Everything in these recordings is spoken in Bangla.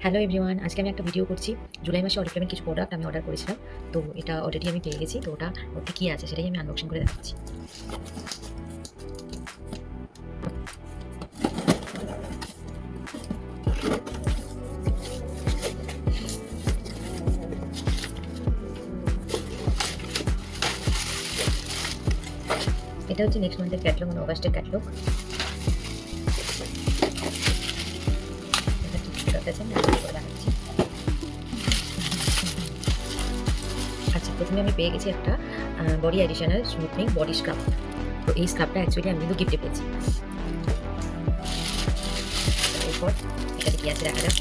হ্যালো এভরিওয়ান, আজকে আমি একটা ভিডিও করছি। জুলাই মাসে অরিফ্লেমের কিছু প্রোডাক্ট আমি অর্ডার করেছিলাম, তো এটা অলরেডি আমি পেয়ে গেছি। তো ওটা মধ্যে কী আছে সেটাই আমি আনবক্সিং করে দেখাচ্ছি। এটা হচ্ছে নেক্সট মান্থের ক্যাটলগ, মানে অগাস্টের ক্যাটলগ। এটা কিছু প্রোডাক্ট আছে, আমি আনবক্স করে দেখাচ্ছি। আচ্ছা, প্রথমে আমি পেয়ে গেছি একটা body additional smoothening body scrub. তো এই স্ক্রাবটা অ্যাকচুয়ালি আমি কিন্তু গিফটে পেয়েছি। এরপর এটাতে কী আছে দেখা যাক।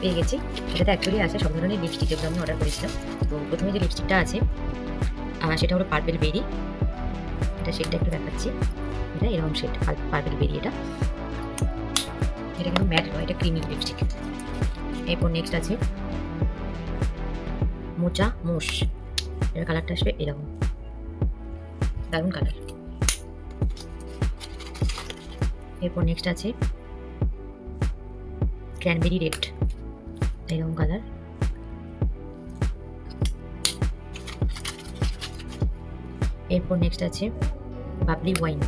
পেয়ে গেছি। এটাতে অ্যাকচুয়ালি আছে সব ধরনের লিপস্টিক, যেগুলো আমি অর্ডার করেছিলাম। তো প্রথমে যে লিপস্টিকটা আছে সেটা হলো পার্পেল বেরি। এটা শেডটা একটু দেখাচ্ছি। এটা এরকম শেড, পার্পেল বেরি। এটা কিন্তু ম্যাট নয়, এটা ক্রিমি লিপস্টিক। এরপর নেক্সট আছে মোচা মোষ। এর কালারটা আসবে এরকম, দারুণ কালার। এরপর নেক্সট আছে ক্র্যানবেরি রেড, এরকম কালার। এরপর নেক্সট আছে বাবলি ওয়াইন,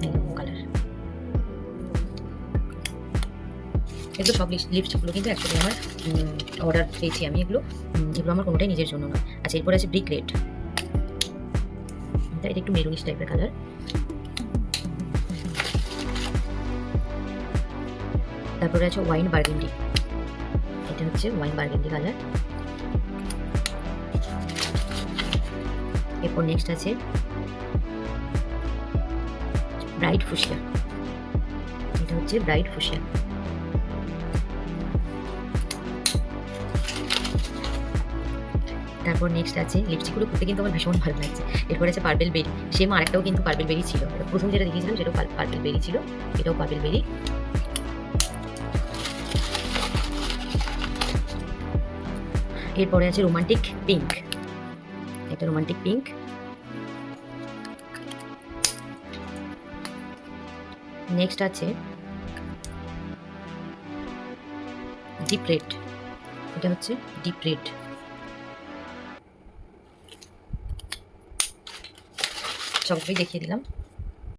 এরকম কালার। এগুলো সব লিপস্টিকগুলো কিন্তু অ্যাকচুয়ালি আমার অর্ডার পেয়েছি আমি। এগুলো আমার কোনোটাই নিজের জন্য নয়। আচ্ছা, এরপর আছে ব্রিক রেড। এটা একটু মেরুনিশ টাইপের কালার। তারপরে আছে ওয়াইন বার্গেন্ডি। এটা হচ্ছে ওয়াইন বার্গেন্ডি কালার। এরপর নেক্সট আছে ব্রাইট ফুশিয়া। এটা হচ্ছে ব্রাইট ফুশিয়া। তারপর নেক্সট আছে লিপস্টিকগুলো করতে কিন্তু আমার ভীষণ ভালো লাগছে। এরপর আছে পার্পেল বেরি। সেম আরেকটাও কিন্তু পার্পেল বেরি ছিল। প্রথম যেটা দেখিয়েছিলাম সেটাও পার্পেল বেরি ছিল, এটাও পার্পেল বেরি। এরপরে আছে রোমান্টিক পিঙ্ক। এটা রোমান্টিক পিঙ্ক। নেক্সট আছে ডিপ রেড। এটা হচ্ছে ডিপ রেড। সবগুলোই দেখিয়ে দিলাম।